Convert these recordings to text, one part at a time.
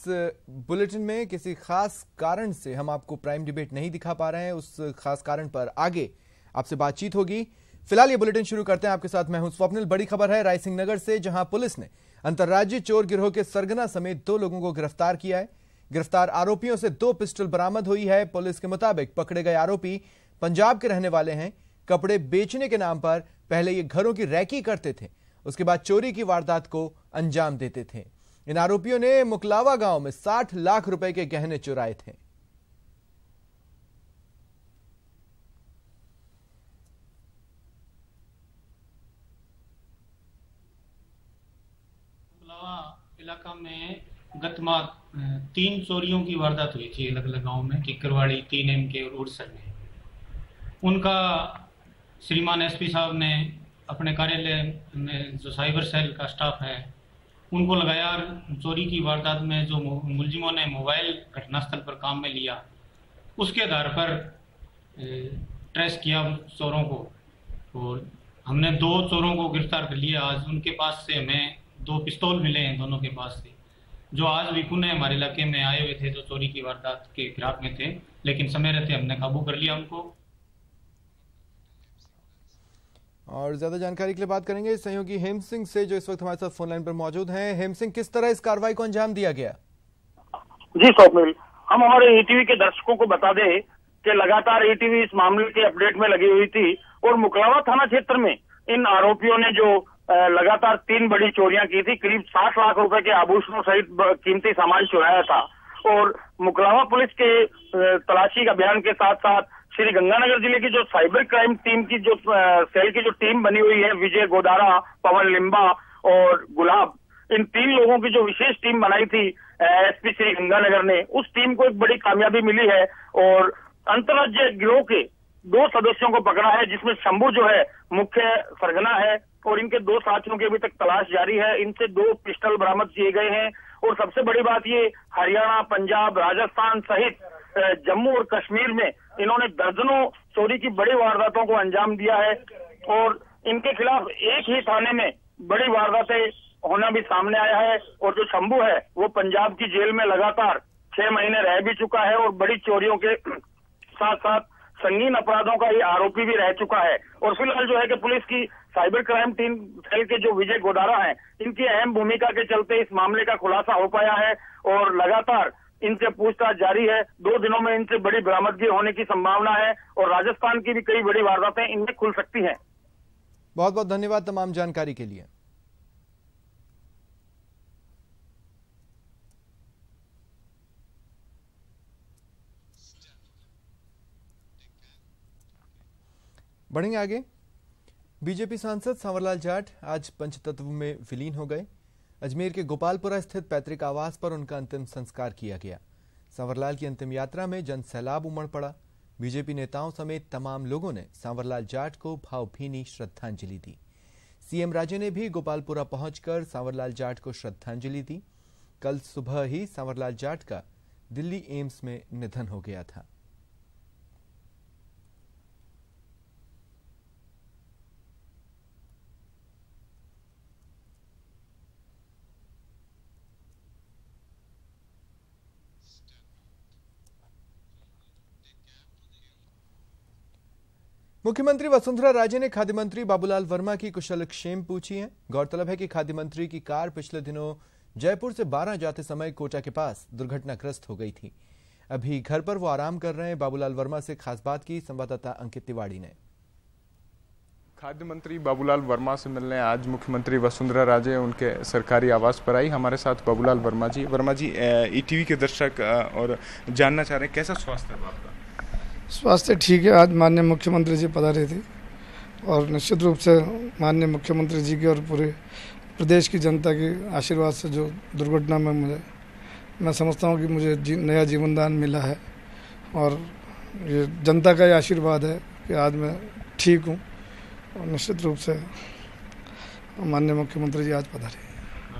Bulletin में किसी खास कारण से हम आपको प्राइम डिबेट नहीं दिखा पा रहे हैं। उस खास कारण पर आगे आपसे बातचीत होगी। फिलहाल ये बुलेटिन शुरू करते हैं। आपके साथ मैं हूं स्वप्निल। बड़ी खबर है रायसिंह नगर से, जहां पुलिस ने अंतर्राज्यीय चोर गिरोह के सरगना समेत 2 लोगों को गिरफ्तार किया है। गिरफ्तार आरोपियों से 2 पिस्टल बरामद हुई है। पुलिस के मुताबिक पकड़े गए आरोपी पंजाब के रहने वाले हैं। कपड़े बेचने के नाम पर पहले ये घरों की रैकी करते थे, उसके बाद चोरी की वारदात को अंजाम देते थे। इन आरोपियों ने मुकलावा गांव में 60 लाख रुपए के गहने चुराए थे। इलाका में गत माह 3 चोरियों की वारदात हुई थी अलग अलग गांव में, किकरवाड़ी, 3M के और उड़सर में। उनका श्रीमान एसपी साहब ने अपने कार्यालय में जो साइबर सेल का स्टाफ है उनको लगाया। चोरी की वारदात में जो मुलजिमों ने मोबाइल घटनास्थल पर काम में लिया, उसके आधार पर ट्रेस किया चोरों को और हमने 2 चोरों को गिरफ्तार कर लिया। आज उनके पास से हमें 2 पिस्तौल मिले हैं दोनों के पास से, जो आज भी पुणे हमारे इलाके में आए हुए थे, जो चोरी की वारदात के फिराक में थे, लेकिन समय रहते हमने काबू कर लिया उनको। और ज्यादा जानकारी के लिए बात करेंगे सहयोगी हेम सिंह से, जो इस वक्त हमारे साथ फोन लाइन पर मौजूद हैं। हेम सिंह, किस तरह इस कार्रवाई को अंजाम दिया गया? जी स्वप्निल, हम हमारे ईटीवी के दर्शकों को बता दें कि लगातार ईटीवी इस मामले के अपडेट में लगी हुई थी और मुकलावा थाना क्षेत्र में इन आरोपियों ने जो लगातार 3 बड़ी चोरियां की थी, करीब 60 लाख रुपए के आभूषणों सहित कीमती सामान चुराया था। और मुकलावा पुलिस के तलाशी अभियान के साथ साथ श्री गंगानगर जिले की जो साइबर क्राइम टीम की जो सेल की जो टीम बनी हुई है, विजय गोदारा, पवन लिम्बा और गुलाब, इन 3 लोगों की जो विशेष टीम बनाई थी एसपी श्री गंगानगर ने, उस टीम को एक बड़ी कामयाबी मिली है और अंतर्राज्यीय गिरोह के 2 सदस्यों को पकड़ा है, जिसमें शंभू जो है मुख्य सरगना है और इनके 2 साथियों की अभी तक तलाश जारी है। इनसे 2 पिस्टल बरामद किए गए हैं और सबसे बड़ी बात ये, हरियाणा, पंजाब, राजस्थान सहित जम्मू और कश्मीर में इन्होंने दर्जनों चोरी की बड़ी वारदातों को अंजाम दिया है और इनके खिलाफ एक ही थाने में बड़ी वारदातें होना भी सामने आया है। और जो शंभू है वो पंजाब की जेल में लगातार 6 महीने रह भी चुका है और बड़ी चोरियों के साथ साथ संगीन अपराधों का ये आरोपी भी रह चुका है। और फिलहाल जो है कि पुलिस की साइबर क्राइम टीम सेल के जो विजय गोदारा हैं, इनकी अहम भूमिका के चलते इस मामले का खुलासा हो पाया है और लगातार इनसे पूछताछ जारी है। 2 दिनों में इनसे बड़ी बरामदगी होने की संभावना है और राजस्थान की भी कई बड़ी वारदातें इनमें खुल सकती हैं। बहुत बहुत धन्यवाद तमाम जानकारी के लिए। बढ़ेंगे आगे। बीजेपी सांसद सांवरलाल जाट आज पंचतत्व में विलीन हो गए। अजमेर के गोपालपुरा स्थित पैतृक आवास पर उनका अंतिम संस्कार किया गया। सांवरलाल की अंतिम यात्रा में जन सैलाब उमड़ पड़ा। बीजेपी नेताओं समेत तमाम लोगों ने सांवरलाल जाट को भावभीनी श्रद्धांजलि दी। सीएम राजे ने भी गोपालपुरा पहुंचकर सांवरलाल जाट को श्रद्धांजलि दी। कल सुबह ही सांवरलाल जाट का दिल्ली एम्स में निधन हो गया था। मुख्यमंत्री वसुंधरा राजे ने खाद्य मंत्री बाबूलाल वर्मा की कुशलक्षेम पूछी है। गौरतलब है कि खाद्य मंत्री की कार पिछले दिनों जयपुर से 12 जाते समय कोटा के पास दुर्घटनाग्रस्त हो गई थी। अभी घर पर वो आराम कर रहे हैं। बाबूलाल वर्मा से खास बात की संवाददाता अंकित तिवाड़ी ने। खाद्य मंत्री बाबूलाल वर्मा से मिलने आज मुख्यमंत्री वसुंधरा राजे उनके सरकारी आवास पर आई। हमारे साथ बाबूलाल वर्मा जी। वर्मा जी, ईटीवी के दर्शक और जानना चाह रहे हैं कैसा स्वास्थ्य है आपका? स्वास्थ्य ठीक है। आज माननीय मुख्यमंत्री जी पधारे थे और निश्चित रूप से माननीय मुख्यमंत्री जी की और पूरे प्रदेश की जनता के आशीर्वाद से जो दुर्घटना में मैं समझता हूँ कि मुझे नया जीवन दान मिला है और ये जनता का ही आशीर्वाद है कि आज मैं ठीक हूँ। और निश्चित रूप से माननीय मुख्यमंत्री जी आज पधारे।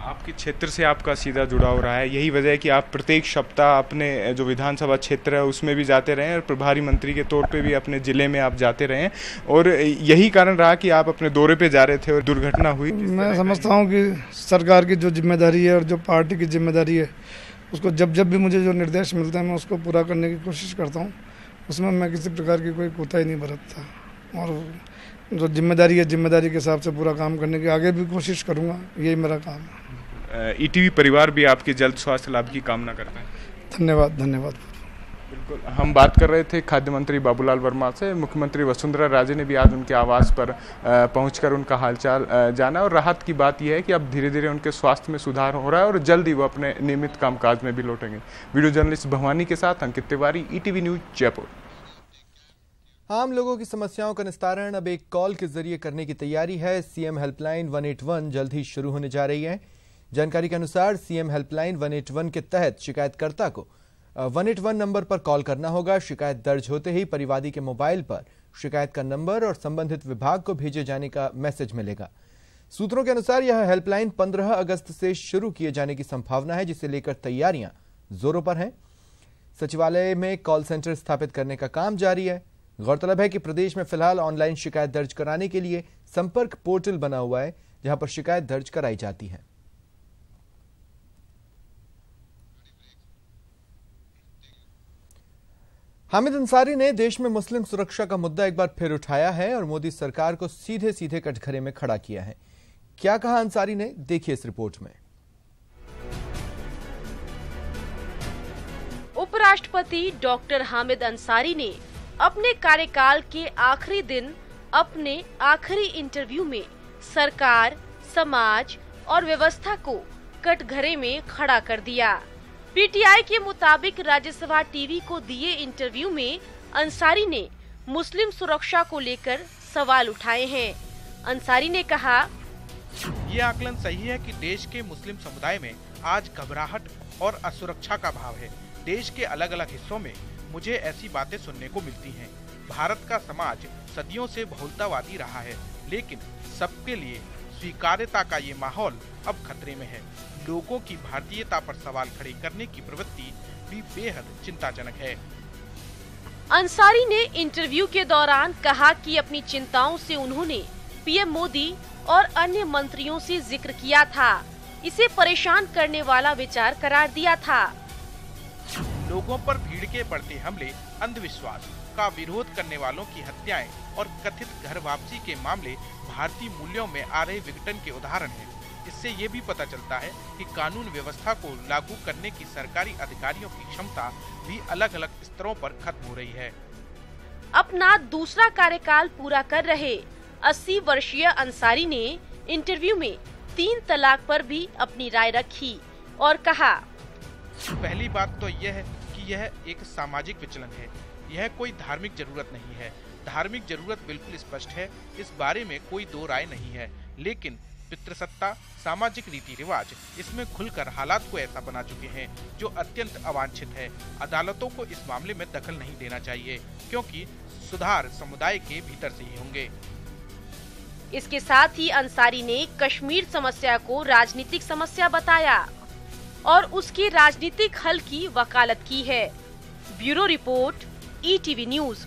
आपके क्षेत्र से आपका सीधा जुड़ाव रहा है, यही वजह है कि आप प्रत्येक सप्ताह अपने जो विधानसभा क्षेत्र है उसमें भी जाते रहे और प्रभारी मंत्री के तौर पे भी अपने जिले में आप जाते रहे और यही कारण रहा कि आप अपने दौरे पे जा रहे थे और दुर्घटना हुई। मैं समझता हूँ कि सरकार की जो जिम्मेदारी है और जो पार्टी की जिम्मेदारी है उसको जब जब भी मुझे जो निर्देश मिलता है मैं उसको पूरा करने की कोशिश करता हूँ। उसमें मैं किसी प्रकार की कोई कोताही नहीं बरतता और जो जिम्मेदारी है जिम्मेदारी के हिसाब से पूरा काम करने की आगे भी कोशिश करूँगा, यही मेरा काम है। ईटीवी परिवार भी आपके जल्द स्वास्थ्य लाभ की कामना करता है। धन्यवाद धन्यवाद। बिल्कुल, हम बात कर रहे थे खाद्य मंत्री बाबूलाल वर्मा से। मुख्यमंत्री वसुंधरा राजे ने भी आज उनके आवास पर पहुंचकर उनका हालचाल जाना और राहत की बात यह है कि अब धीरे धीरे उनके स्वास्थ्य में सुधार हो रहा है और जल्द ही वो अपने नियमित कामकाज में भी लौटेंगे। वीडियो जर्नलिस्ट भवानी के साथ अंकित तिवारी, ईटीवी न्यूज, जयपुर। आम लोगों की समस्याओं का निस्तारण अब एक कॉल के जरिए करने की तैयारी है। सीएम हेल्पलाइन 181 जल्द ही शुरू होने जा रही है। जानकारी के अनुसार सीएम हेल्पलाइन 181 के तहत शिकायतकर्ता को 181 नंबर पर कॉल करना होगा। शिकायत दर्ज होते ही परिवादी के मोबाइल पर शिकायत का नंबर और संबंधित विभाग को भेजे जाने का मैसेज मिलेगा। सूत्रों के अनुसार यह हेल्पलाइन 15 अगस्त से शुरू किए जाने की संभावना है, जिसे लेकर तैयारियां जोरों पर हैं। सचिवालय में कॉल सेंटर स्थापित करने का काम जारी है। गौरतलब है कि प्रदेश में फिलहाल ऑनलाइन शिकायत दर्ज कराने के लिए संपर्क पोर्टल बना हुआ है, जहां पर शिकायत दर्ज कराई जाती है। हामिद अंसारी ने देश में मुस्लिम सुरक्षा का मुद्दा एक बार फिर उठाया है और मोदी सरकार को सीधे सीधे कटघरे में खड़ा किया है। क्या कहा अंसारी ने, देखिए इस रिपोर्ट में। उपराष्ट्रपति डॉक्टर हामिद अंसारी ने अपने कार्यकाल के आखिरी दिन अपने आखिरी इंटरव्यू में सरकार, समाज और व्यवस्था को कटघरे में खड़ा कर दिया। पीटीआई के मुताबिक राज्यसभा टीवी को दिए इंटरव्यू में अंसारी ने मुस्लिम सुरक्षा को लेकर सवाल उठाए हैं। अंसारी ने कहा, ये आकलन सही है कि देश के मुस्लिम समुदाय में आज घबराहट और असुरक्षा का भाव है। देश के अलग अलग हिस्सों में मुझे ऐसी बातें सुनने को मिलती हैं। भारत का समाज सदियों से बहुलतावादी रहा है, लेकिन सबके लिए स्वीकार्यता का ये माहौल अब खतरे में है। लोगों की भारतीयता पर सवाल खड़े करने की प्रवृत्ति भी बेहद चिंताजनक है। अंसारी ने इंटरव्यू के दौरान कहा कि अपनी चिंताओं से उन्होंने पीएम मोदी और अन्य मंत्रियों से जिक्र किया था। इसे परेशान करने वाला विचार करार दिया था। लोगों पर भीड़ के बढ़ते हमले, अंधविश्वास का विरोध करने वालों की हत्याएं और कथित घर वापसी के मामले भारतीय मूल्यों में आ रहे विघटन के उदाहरण हैं। इससे ये भी पता चलता है कि कानून व्यवस्था को लागू करने की सरकारी अधिकारियों की क्षमता भी अलग अलग स्तरों पर खत्म हो रही है। अपना दूसरा कार्यकाल पूरा कर रहे 80 वर्षीय अंसारी ने इंटरव्यू में 3 तलाक पर भी अपनी राय रखी और कहा, पहली बात तो यह है कि यह एक सामाजिक विचलन है। यह कोई धार्मिक जरूरत नहीं है। धार्मिक जरूरत बिल्कुल स्पष्ट है, इस बारे में कोई दो राय नहीं है। लेकिन पितृसत्ता, सामाजिक रीति रिवाज इसमें खुलकर हालात को ऐसा बना चुके हैं जो अत्यंत अवांछित है। अदालतों को इस मामले में दखल नहीं देना चाहिए, क्योंकि सुधार समुदाय के भीतर से ही होंगे। इसके साथ ही अंसारी ने कश्मीर समस्या को राजनीतिक समस्या बताया और उसके राजनीतिक हल की वकालत की है। Bureau report, ETV news.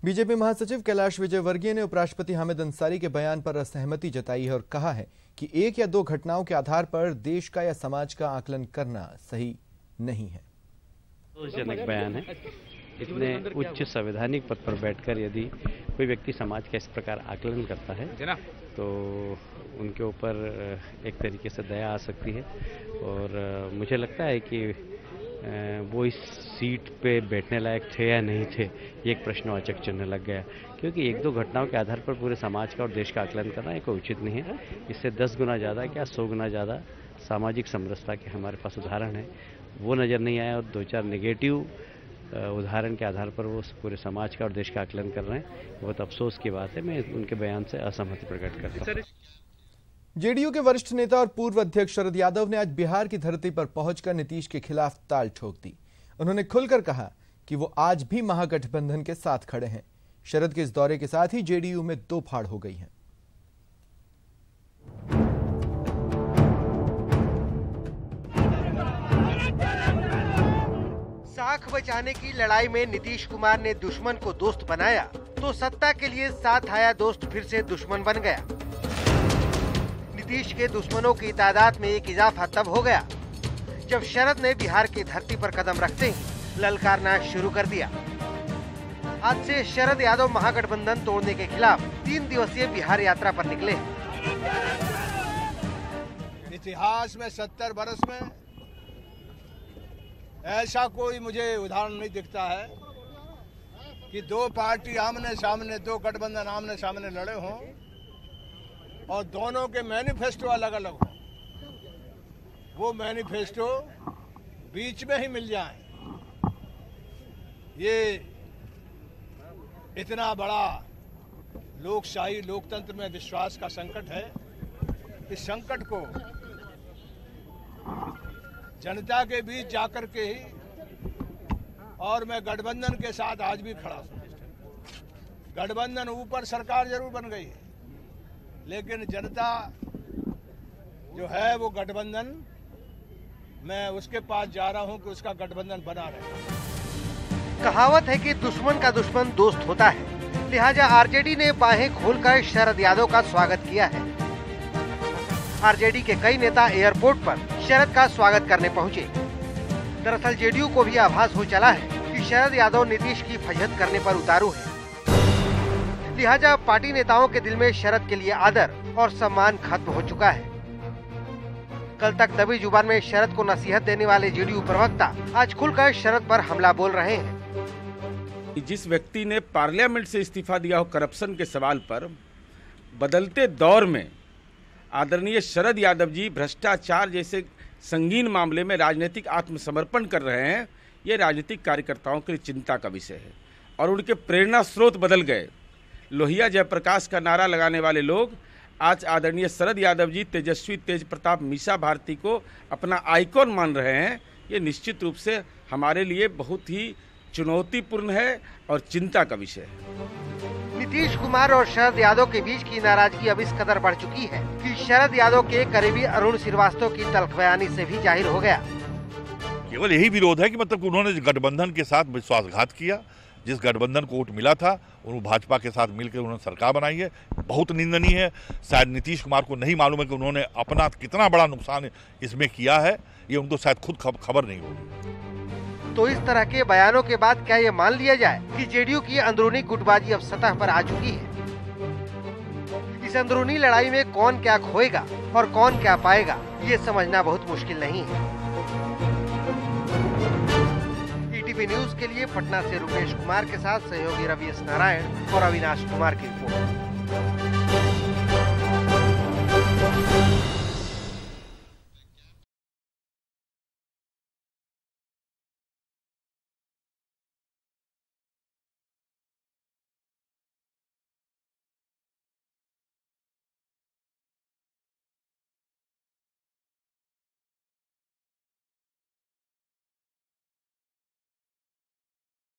BJP महासचिव कैलाश विजयवर्गीय ने उपराष्ट्रपति हामिद अंसारी के बयान पर असहमति जताई है और कहा है कि एक या दो घटनाओं के आधार पर देश का या समाज का आकलन करना सही नहीं है। जनक बयान है। इतने उच्च संवैधानिक पद पर बैठकर यदि कोई व्यक्ति समाज का इस प्रकार आकलन करता है तो उनके ऊपर एक तरीके से दया आ सकती है और मुझे लगता है कि वो इस सीट पे बैठने लायक थे या नहीं थे, ये एक प्रश्नवाचक चिन्ह लग गया, क्योंकि एक दो घटनाओं के आधार पर पूरे समाज का और देश का आकलन करना ये कोई उचित नहीं है। इससे 10 गुना ज़्यादा क्या 100 गुना ज़्यादा सामाजिक समरसता के हमारे पास उदाहरण है, वो नज़र नहीं आया और 2-4 नेगेटिव उदाहरण के आधार पर वो पूरे समाज का और देश का आकलन कर रहे हैं। बहुत अफसोस की बात है। मैं उनके बयान से असहमति प्रकट करता हूँ। जेडीयू के वरिष्ठ नेता और पूर्व अध्यक्ष शरद यादव ने आज बिहार की धरती पर पहुंचकर नीतीश के खिलाफ ताल ठोक दी। उन्होंने खुलकर कहा कि वो आज भी महागठबंधन के साथ खड़े हैं। शरद के इस दौरे के साथ ही जेडीयू में 2 फाड़ हो गई हैं। साख बचाने की लड़ाई में नीतीश कुमार ने दुश्मन को दोस्त बनाया तो सत्ता के लिए साथ आया दोस्त फिर से दुश्मन बन गया। नीतीश के दुश्मनों की तादाद में एक इजाफा तब हो गया जब शरद ने बिहार की धरती पर कदम रखते ही ललकारना शुरू कर दिया। आज से शरद यादव महागठबंधन तोड़ने के खिलाफ 3 दिवसीय बिहार यात्रा पर निकले। इतिहास में 70 वर्ष में ऐसा कोई मुझे उदाहरण नहीं दिखता है कि दो पार्टी आमने सामने, दो गठबंधन आमने सामने लड़े हों और दोनों के मैनिफेस्टो अलग अलग हों। वो मैनिफेस्टो बीच में ही मिल जाए। ये इतना बड़ा लोकशाही लोकतंत्र में विश्वास का संकट है। इस संकट को जनता के बीच जाकर के ही, और मैं गठबंधन के साथ आज भी खड़ा हूं। गठबंधन ऊपर सरकार जरूर बन गई है, लेकिन जनता जो है वो गठबंधन, मैं उसके पास जा रहा हूं कि उसका गठबंधन बना रहे। कहावत है कि दुश्मन का दुश्मन दोस्त होता है, लिहाजा आरजेडी ने बाहें खोलकर शरद यादव का स्वागत किया है। आरजेडी के कई नेता एयरपोर्ट पर शरद का स्वागत करने पहुंचे। दरअसल जेडीयू को भी आभास हो चला है कि शरद यादव नीतीश की फजहत करने पर उतारू है। लिहाजा पार्टी नेताओं के दिल में शरद के लिए आदर और सम्मान खत्म हो चुका है। कल तक दबी जुबान में शरद को नसीहत देने वाले जेडीयू प्रवक्ता आज खुलकर शरद पर हमला बोल रहे हैं। जिस व्यक्ति ने पार्लियामेंट से इस्तीफा दिया हो करप्शन के सवाल पर, बदलते दौर में आदरणीय शरद यादव जी भ्रष्टाचार जैसे संगीन मामले में राजनीतिक आत्मसमर्पण कर रहे हैं, ये राजनीतिक कार्यकर्ताओं के लिए चिंता का विषय है। और उनके प्रेरणा स्रोत बदल गए। लोहिया जयप्रकाश का नारा लगाने वाले लोग आज आदरणीय शरद यादव जी, तेजस्वी तेज प्रताप मीसा भारती को अपना आइकॉन मान रहे हैं। ये निश्चित रूप से हमारे लिए बहुत ही चुनौतीपूर्ण है और चिंता का विषय है। नीतीश कुमार और शरद यादव के बीच की नाराजगी अब इस कदर बढ़ चुकी है कि शरद यादव के करीबी अरुण श्रीवास्तव की तल्ख बयानी से भी जाहिर हो गया। केवल यही विरोध है कि मतलब उन्होंने गठबंधन के साथ विश्वासघात किया। जिस गठबंधन को वोट मिला था उन्होंने भाजपा के साथ मिलकर उन्होंने सरकार बनाई है, बहुत निंदनीय है। शायद नीतीश कुमार को नहीं मालूम है कि उन्होंने अपना कितना बड़ा नुकसान इसमें किया है, ये उनको शायद खुद खबर नहीं होगी। तो इस तरह के बयानों के बाद क्या ये मान लिया जाए कि जेडीयू की अंदरूनी गुटबाजी अब सतह पर आ चुकी है? इस अंदरूनी लड़ाई में कौन क्या खोएगा और कौन क्या पाएगा, ये समझना बहुत मुश्किल नहीं है। ईटीवी न्यूज के लिए पटना से रुपेश कुमार के साथ सहयोगी रवि एस नारायण और अविनाश कुमार की रिपोर्ट।